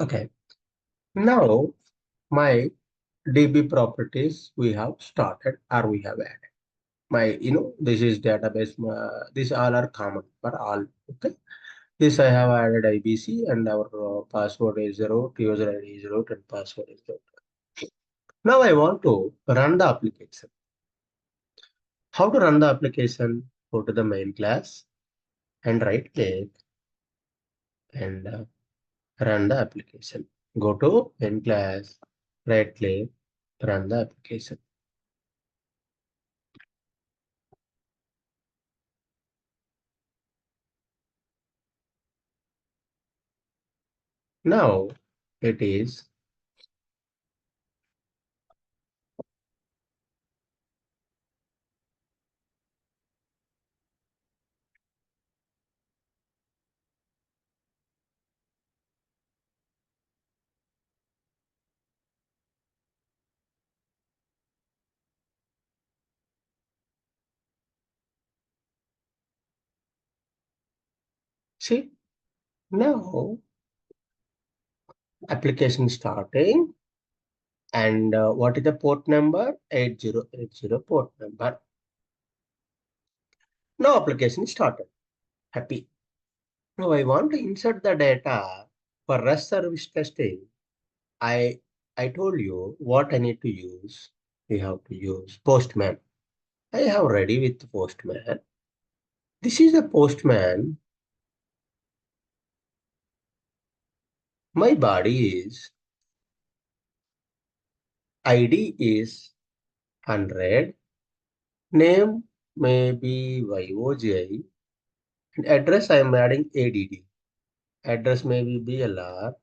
Okay. Now my DB properties we have started or we have added. This is database. These all are common for all. Okay. This I have added IBC and our password is root, user ID is root, and password is root. Now I want to run the application. How to run the application? Go to the main class and right click and run the application. Go to main class, right click, run the application. Now it is see now application starting and what is the port number? 8080 port number. Now application started. Happy. Now I want to insert the data for REST service testing. I I told you what I need to use. We have to use Postman. I have ready with Postman. This is the Postman. My body is ID is 100. Name may be YOJ. And address I am adding ADD. Address may be BLR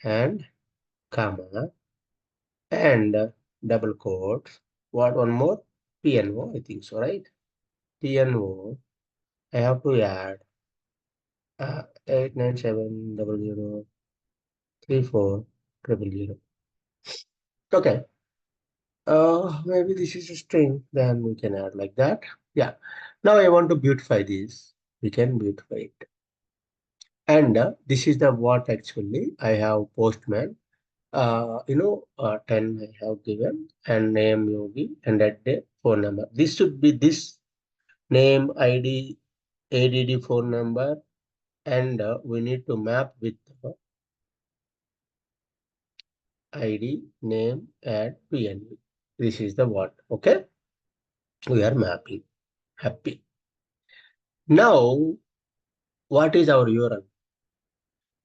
and comma and double quotes. What one more? PNO, I think so, right? PNO. I have to add 897003400. Okay. Maybe this is a string. Then we can add like that. Yeah. Now I want to beautify this. We can beautify it. And this is the what actually I have Postman. 10 I have given and name Yogi and at the phone number. This should be this name, ID, ADD phone number, and we need to map with ID, name, and PNV. This is the what, okay? We are mapping. Happy. Now, what is our URL?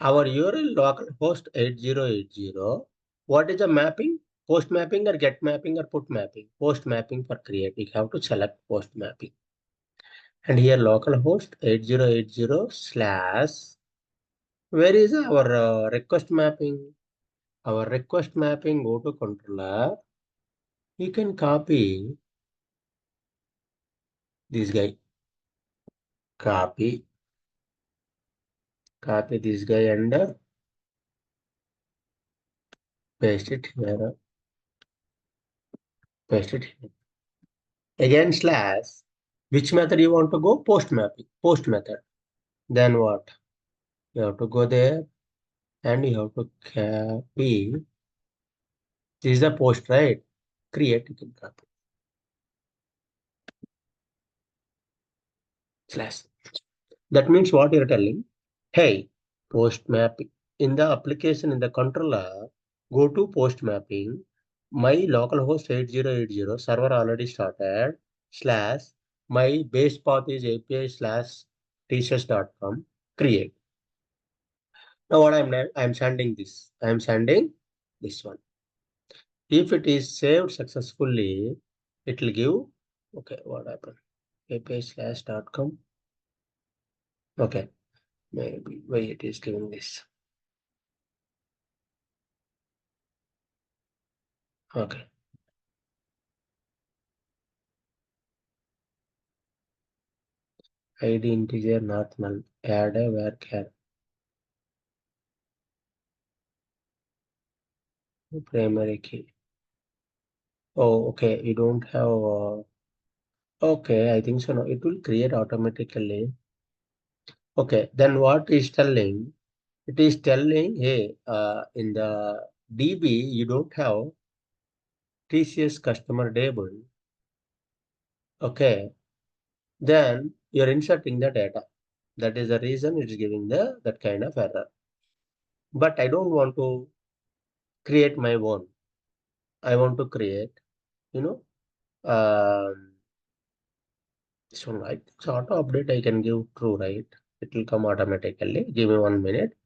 Our URL localhost 8080. What is the mapping? Post mapping or get mapping or put mapping? Post mapping for create. We have to select post mapping. And here localhost 8080 slash. Where is our request mapping? Our request mapping, go to controller. You can copy this guy. Copy this guy and paste it here. Paste it here. Again slash. Which method you want to go? Post mapping. Post method. Then what? You have to go there and you have to copy. This is the post, right? Create, you can copy. Slash. That means what you're telling? Hey, post mapping. In the application in the controller, go to post mapping. My localhost 8080 server already started. Slash. My base path is API slash tshs.com. Create. Now what I'm sending this. I'm sending this one. If it is saved successfully, it will give, okay, what happened? API slash.com. Okay, maybe why it is giving this. Okay. ID integer not null. Add a varchar. Primary key. Oh, okay. You don't have. Okay, I think so. No, it will create automatically. Okay, then what is telling? It is telling, hey, in the DB, you don't have TCS customer table. Okay, then you're inserting the data. That is the reason it is giving that kind of error. But I don't want to create my own. I want to create, you know, this one, right? So auto update I can give true, right? It will come automatically. Give me 1 minute.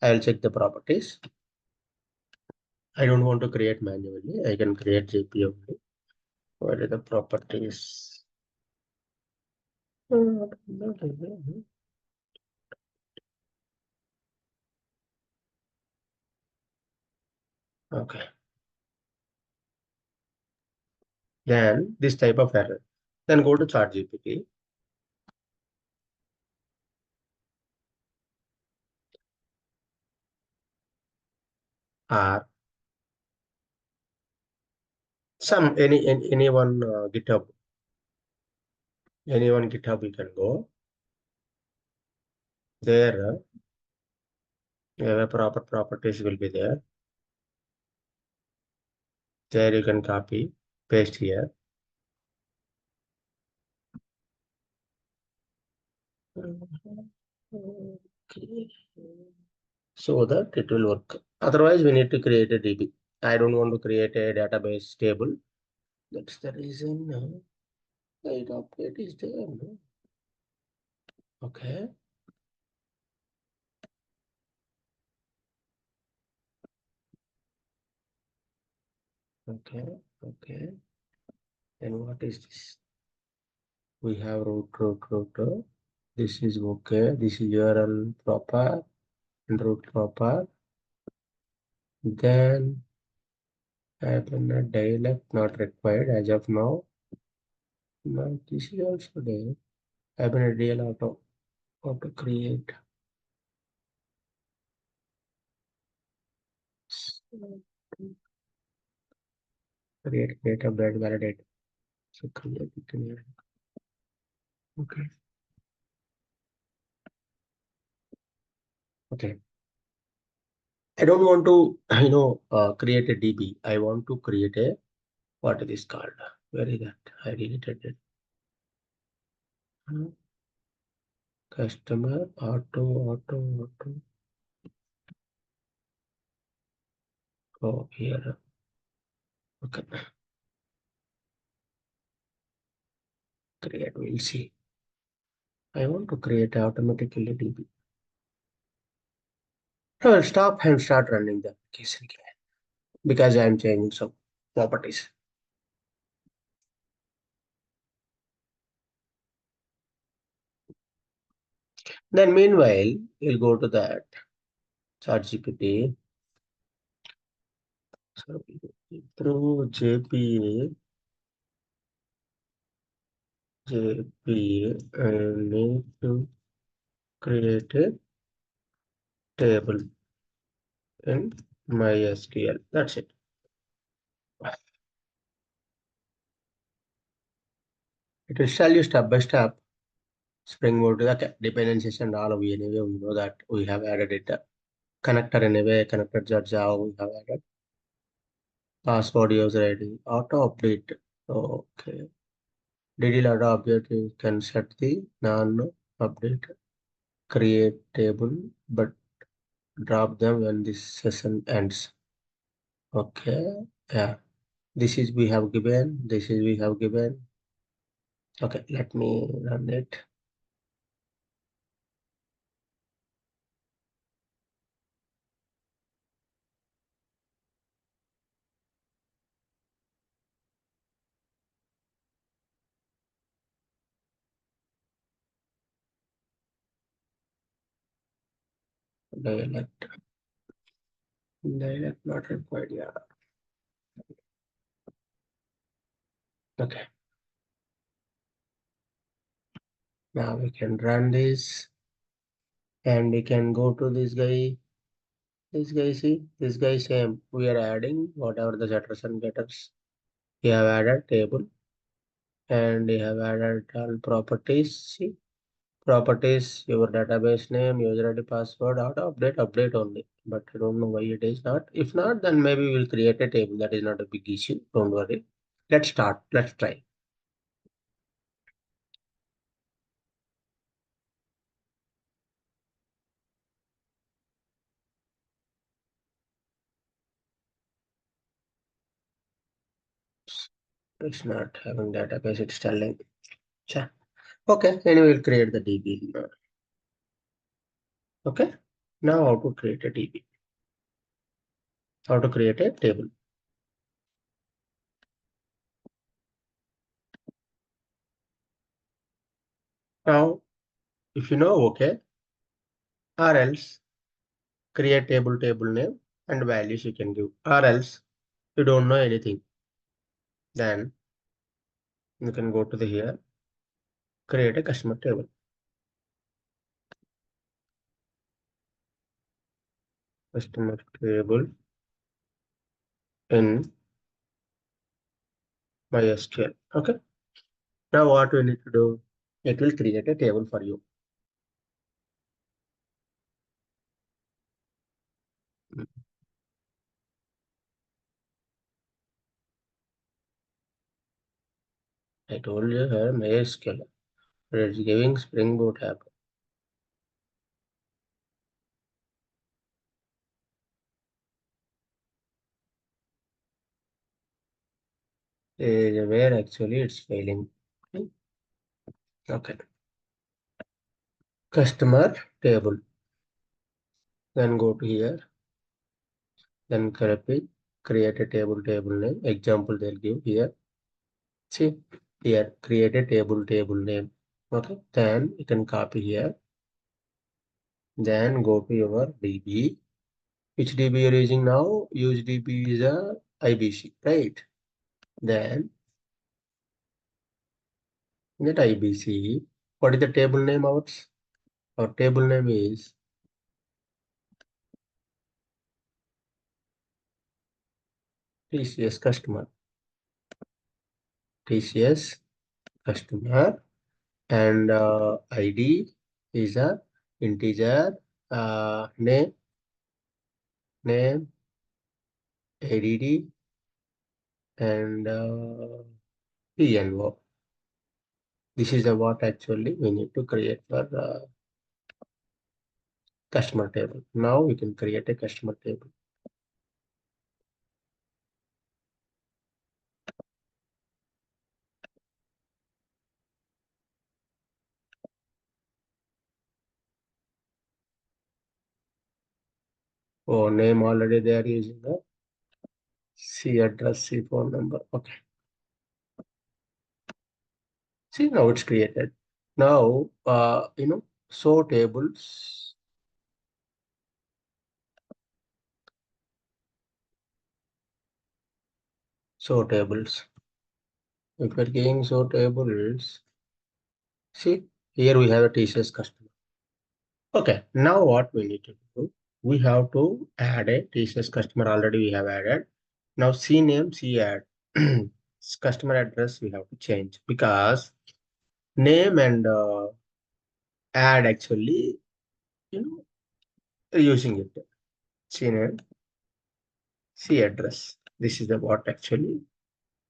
I will check the properties. I don't want to create manually. I can create JPA only. What are the properties? Okay. Then this type of error. Then go to ChatGPT. Or anyone GitHub. Anyone GitHub you can go. There proper properties will be there. There you can copy, paste here. Okay. So that it will work. Otherwise, we need to create a DB. I don't want to create a database table. That's the reason the update is there. No? Okay. Okay. Okay. Then what is this? We have root. This is okay. This is URL proper and root proper. Then happen a dialect not required as of now. Now this is also there. Happen a DL auto create. Create update validate. So create. Okay. Okay. I don't want to, create a DB. I want to create a, what is this called? Where is that? I deleted it. Customer auto. Oh, here. Okay. Create. We'll see. I want to create automatically DB. I will stop and start running the application again because I am changing some properties. Then meanwhile, we'll go to that ChatGPT. So through JPA, I need to create a table in MySQL. That's it. It will tell you step by step. Spring Boot, okay, dependencies and all. We anyway we know that we have added it. Connector anyway, connector Java we have added. Password user ID, auto update. Okay. DDL auto update, you can set the non-update. Create table, but drop them when this session ends. Okay. Yeah. This is we have given. This is we have given. Okay. Let me run it. Dialect. Dialect not required. Yeah. Okay. Now we can run this and we can go to this guy. This guy, see, this guy same. We are adding whatever the setters and getters. We have added table and we have added all properties. See, Properties, your database name, user ID, password, auto update, update only. But I don't know why it is not. If not, then maybe we'll create a table. That is not a big issue. Don't worry. Let's start. Let's try. It's not having database. It's telling. Cha. Okay. Anyway, we'll create the DB. Okay. Now how to create a DB? How to create a table? Now, if you know, okay, or else create table name and values you can give. Or else you don't know anything. Then you can go to the here, create a customer table. Customer table in MySQL. Okay. Now what we need to do? It will create a table for you. I told you here MySQL. It's giving Spring Boot app. Where actually it's failing. Okay. Customer table. Then go to here. Then copy. Create a table name. Example they'll give here. See here. Create a table name. Okay. Then you can copy here. Then go to your DB. Which DB you're using now? Use DB is a IBC, right? Then in that IBC, what is the table name ours? Our table name is TCS customer. TCS customer and ID is a integer name ADD and PNO. This is the what actually we need to create for customer table. Now we can create a customer table. Oh, name already they are using the C address, C phone number. Okay. See, now it's created. Now, show tables. Show tables. If we're giving show tables, see, here we have a TCS customer. Okay, now what we need to do? We have to add a TCS customer. Already we have added. Now, C name, C add. Customer address we have to change because name and add actually, using it. C name, C address. This is the what actually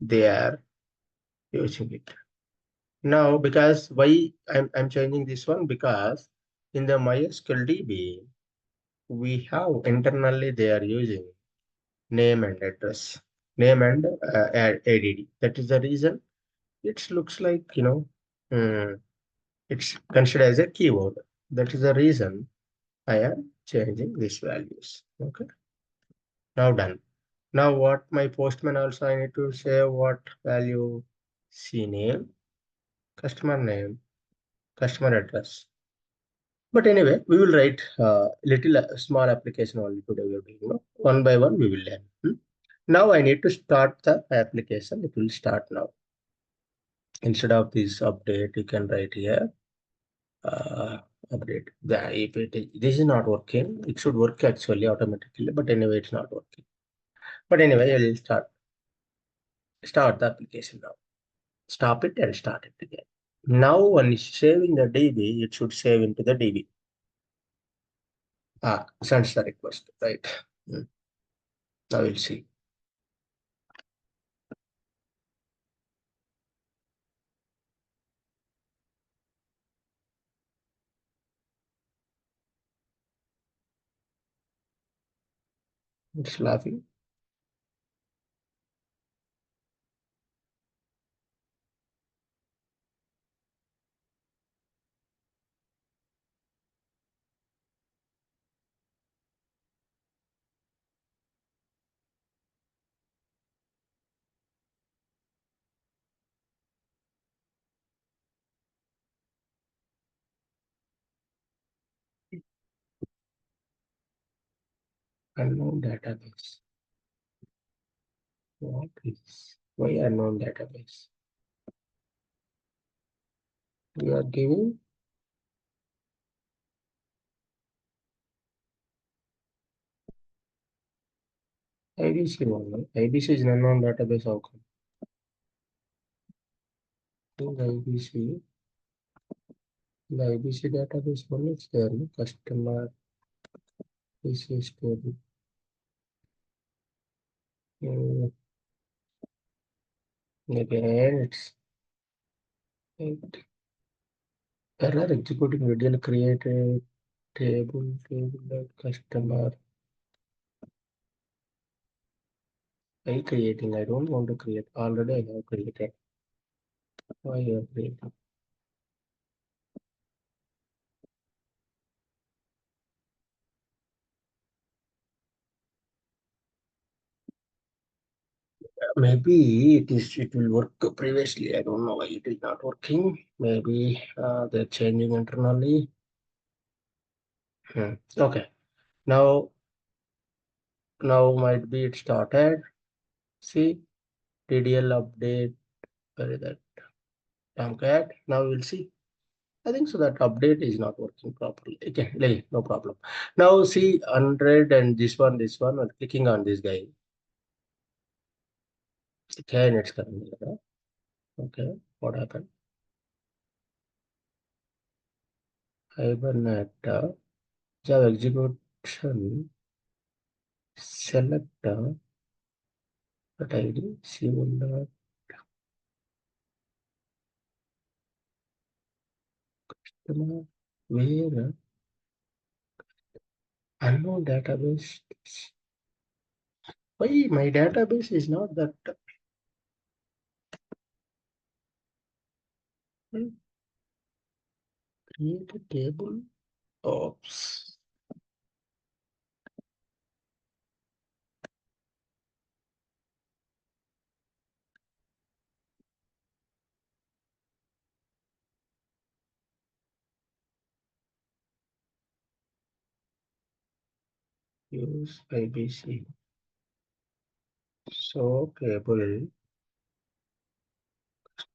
they are using it. Now, because why I'm changing this one? Because in the MySQL DB, we have internally they are using name and address, name and ADD. That is the reason it looks like, it's considered as a keyword. That is the reason I am changing these values. Okay. Now done. Now what my postman also I need to say what value C name, customer address. But anyway, we will write little small application only today. We will do, one by one we will learn. Now I need to start the application. It will start now. Instead of this update, you can write here update. If this is not working, it should work actually automatically. But anyway, it's not working. But anyway, I will start the application now. Stop it and start it again. Now when it's saving the DB, it should save into the DB. Sends the request, right? Hmm. Now we'll see. It's laughing. Unknown database. What is why unknown database? We are giving IBC only. IBC is an unknown database outcome. In the IBC database only it's there, no? Customer PC story. Mm, Again, it error executing real created table like customer. I creating. I don't want to create. Already I have created. Why you are creating? Maybe it will work previously. I don't know why it is not working. Maybe they're changing internally. Okay. Now might be it started. See TDL update. Where is that? Tomcat. Now we'll see. I think so that update is not working properly. Okay, no problem. Now see 100 and this one. I'm clicking on this guy. Okay, it's coming here. Okay, what happened? Hibernate. Java execution. Select that ID. C1 where unknown database. Why my database is not that create a table? Oops. Use IBC. So table.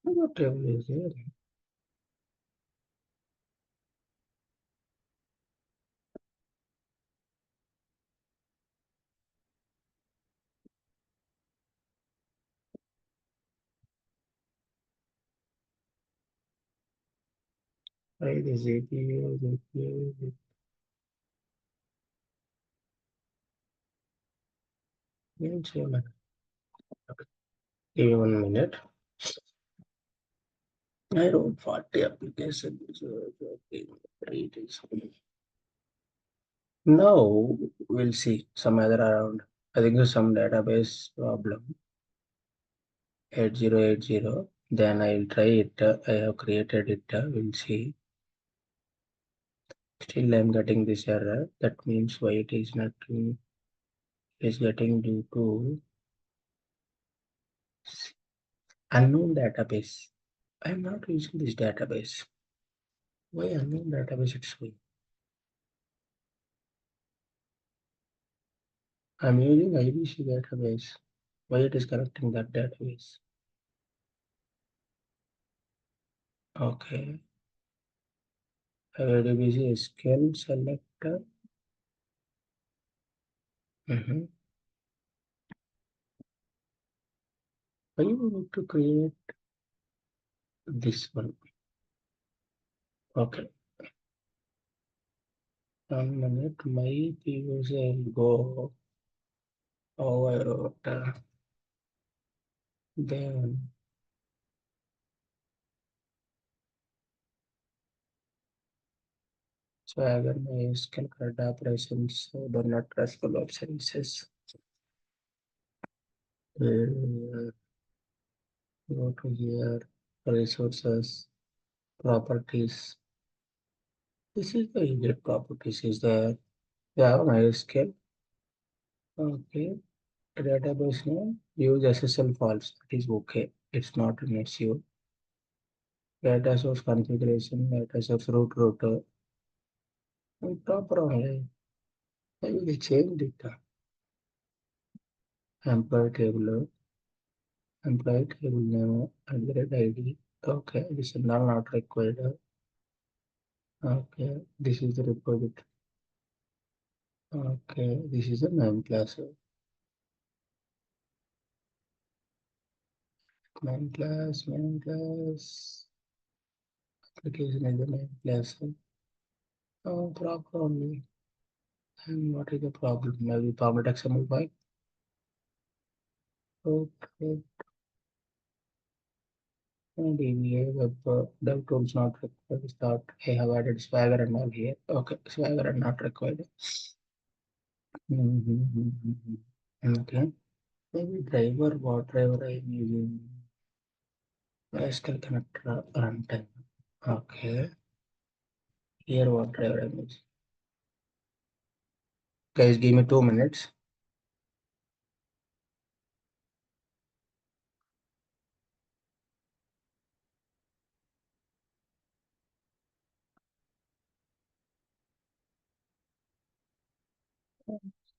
What table is there? Why the JPA. Give me 1 minute. I don't 40 applications. It is. Now we'll see some other around. I think there's some database problem. 8080. Then I'll try it. I have created it. We'll see. Still I'm getting this error. That means why it is not is getting due to unknown database. I'm not using this database. Why unknown database it's showing? I'm using IBC database. Why it is connecting that database? Okay. IBC SQL selector. Why you need to create this one? Okay. 1 minute. My user will go over then Swagger is calculate operations, so do not RESTful web services. Go to here, resources, properties. This is the immediate properties is there. Yeah, MySQL. Okay. Database name, use SSL files. That is okay. It's not an issue. Data source configuration, data source root router. And proper only. Maybe they changed it. Employee table, employee table name, address ID. Okay, this is not required. Okay, this is the repository. Okay, this is the name class. Main class. Application is the main class. Oh, proper only. And what is the problem? Maybe format XML5. Okay, and DBA web dev tools not required. Start. I have added Swagger and all here. Okay, Swagger are not required. Okay. Maybe driver, what driver I am using? SQL connector runtime. Okay. Here what driver I am using? Guys, give me 2 minutes.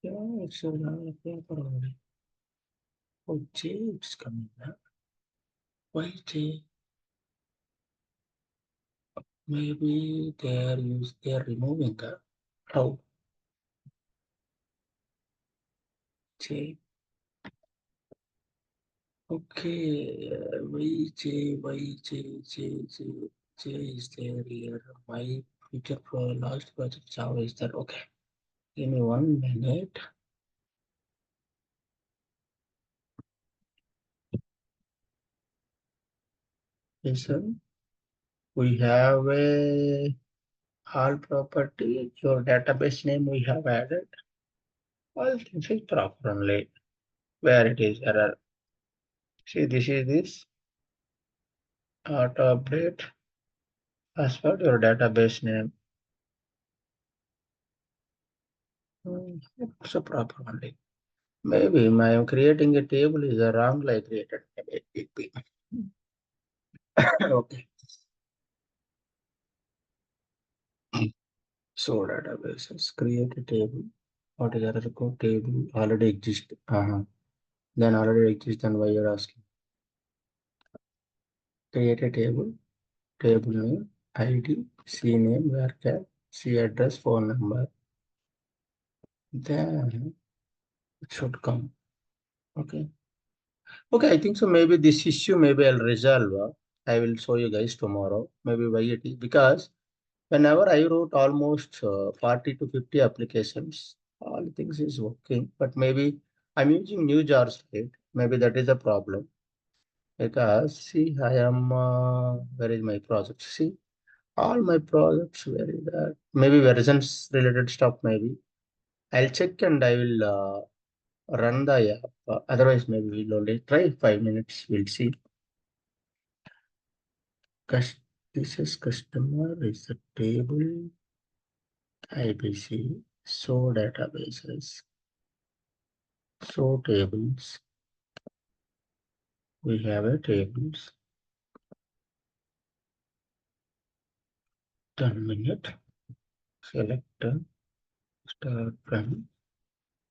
Yeah, it's a paper only. Oh, J, it's coming back. Why J? Maybe they are removing the how J. Okay, J is there here. My future for last project Java is there. Okay, give me 1 minute. Listen, we have a all property. Your database name we have added. All things is proper only. Where it is error. See, this is this auto update password. Your database name. It's a proper only. Maybe I am creating a table is a wrong like created. Maybe. Okay. So databases create a table. What is error code table already exist? Then already exist. Then why you're asking? Create a table. Table name, ID, C name, where C address, phone number. Then it should come. Okay. Okay, I think so. Maybe this issue, maybe I'll resolve. I will show you guys tomorrow. Maybe why it is because whenever I wrote almost 40 to 50 applications, all things is working. But maybe I'm using new jars, right? Maybe that is a problem. Because see, I am where is my project? See, all my projects, where is that? Maybe versions related stuff, maybe. I'll check and I will run the app. Otherwise, maybe we'll only try 5 minutes. We'll see. This is customer is the table IBC. So databases. So tables. We have a tables. 10 minute. Select start from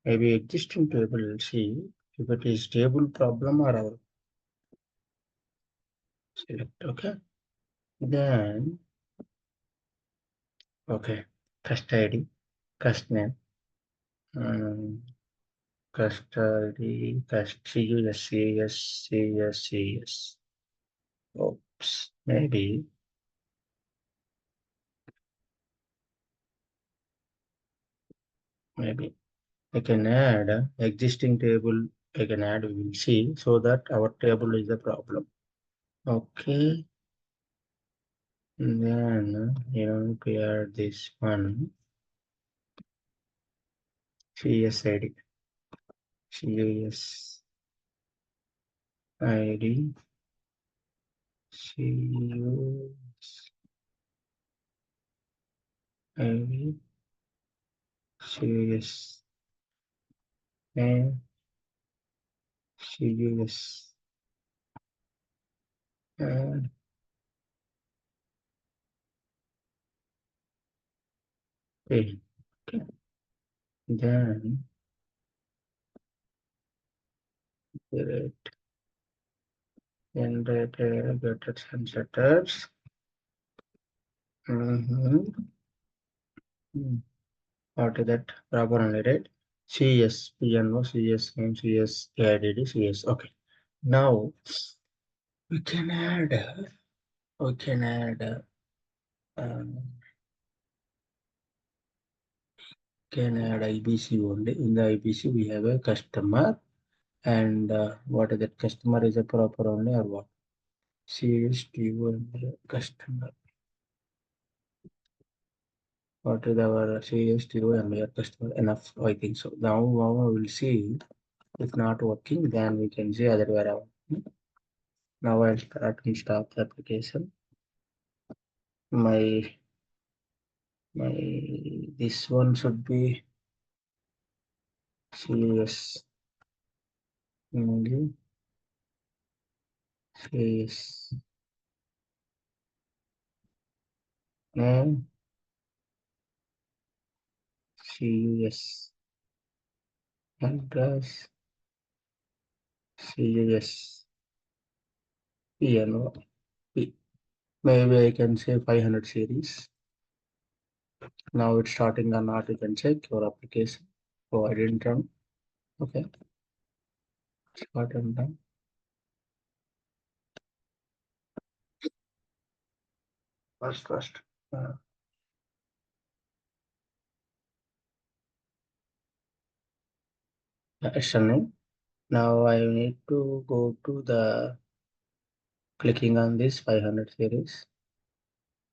maybe existing table. See if it is table problem or our select. Okay. Then okay. Cust ID, cust name, um, custody, cust CUS. Oops, maybe maybe I can add existing table. I can add, we will see, so that our table is the problem. Okay. And then we add this one CSID, CSID, CUSID, CS, and CUS, and A. Okay. Then get generated get and setters. What is that? Proper only, right? CS, PNO, CS name, CS, AIDD, CS. Okay. Now we can add, we can add, um, can add IBC only. In the IBC, we have a customer, and what is that? Customer is a proper only or what? CSTO and customer. What is our CSTO and your customer? Enough, I think so. Now we will see. If not working, then we can see other way around. Now I'll start and stop the application. My this one should be CS only. CS and CUS address CUS PNO. Maybe I can say 500 series. Now it's starting or not, you can check your application. Oh, I didn't run. Okay, start and done. First. It's running. Now I need to go to the clicking on this 500 series.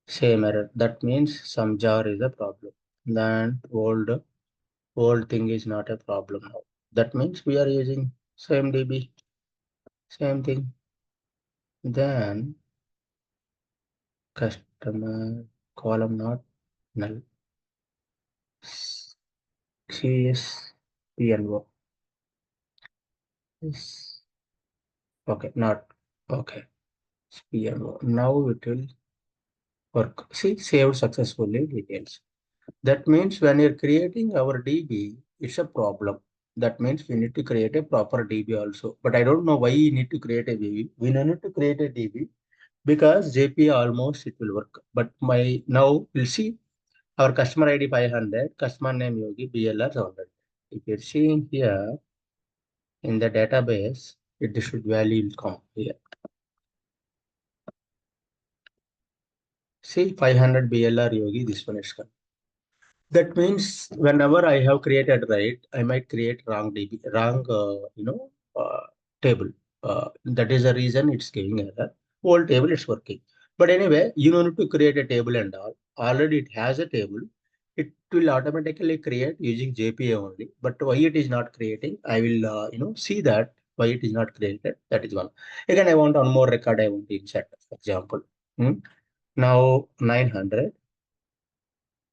Same error. That means some jar is a problem. Then old thing is not a problem now. That means we are using same DB, same thing. Then customer column not null. CS PNO. Yes. Okay, not okay. PNO. Now it will work. See, saved successfully details. That means when you're creating our DB, it's a problem. That means we need to create a proper DB also. But I don't know why you need to create a DB. We don't need to create a DB because JPA almost it will work. But my now we'll see our customer ID 500, customer name Yogi, BLR 100. If you're seeing here in the database, it should value will come here. See 500 BLR Yogi, this one is come. That means whenever I have created right, I might create wrong DB, wrong table. That is the reason it's giving error. Old table it's working. But anyway, you don't need to create a table and all. Already it has a table. It will automatically create using JPA only. But why it is not creating, I will see that why it is not created. That is one. Again, I want one more record. I want to insert, for example. Hmm. Now 900.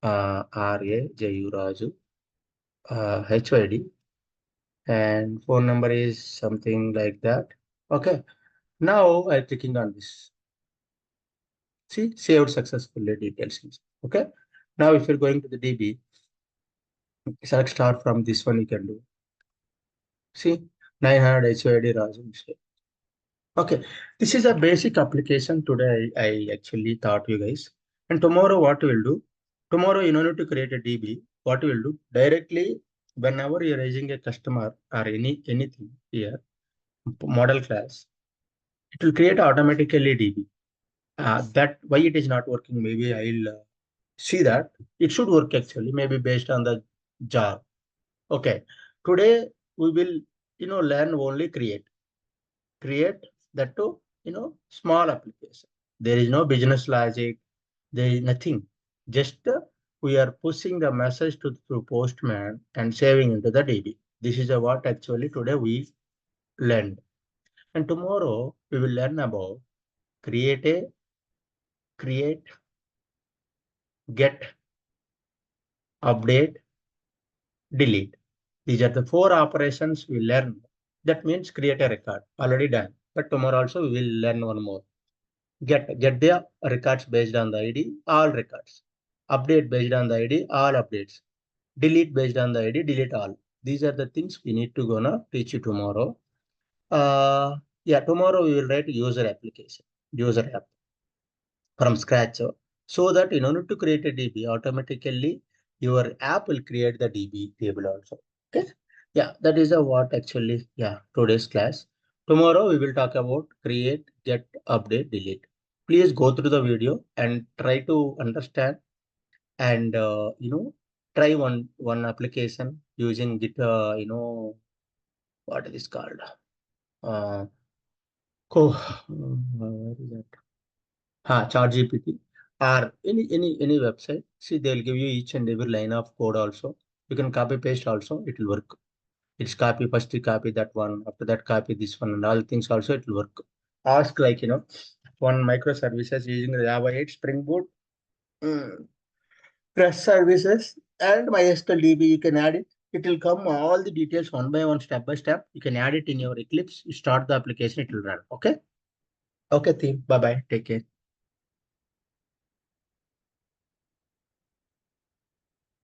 RA Raju, HYD, and phone number is something like that. Okay. Now I'm clicking on this. See, saved successfully details. Okay. Now if you're going to the DB, select start from this one you can do. See, 900 HYD Raju. Okay. This is a basic application today. I actually taught you guys. And tomorrow what we'll do? Tomorrow you don't need to create a DB. What we'll do? Directly whenever you're raising a customer or anything here, model class, it will create automatically DB. That why it is not working, maybe I'll see that. It should work actually, maybe based on the jar. Okay. Today we will, learn only create that to, small application. There is no business logic. There is nothing. Just we are pushing the message to Postman and saving into the DB. This is what actually today we learned. And tomorrow we will learn about create a create, get, update, delete. These are the four operations we learn. That means create a record. Already done. But tomorrow also we will learn one more. Get the records based on the ID, all records. Update based on the ID, all updates. Delete based on the ID, delete all. These are the things we need to gonna teach you tomorrow. Yeah, tomorrow we will write user application, user app from scratch. So that in order to create a DB, automatically your app will create the DB table also. Okay. Yeah, that is a what actually, yeah, today's class. Tomorrow we will talk about create, get, update, delete. Please go through the video and try to understand and try one application using Git, what is this called? Uh, where is that? ChatGPT or any website. See, they'll give you each and every line of code also. You can copy paste also, it will work. It's copy, first you copy that one, after that copy this one, and all things also it will work. Ask like, one microservices using Java 8 Spring Boot, REST services, and MySQL DB, you can add it. It will come all the details one by one, step by step. You can add it in your Eclipse. You start the application, it will run. Okay. Okay, team. Bye bye. Take care.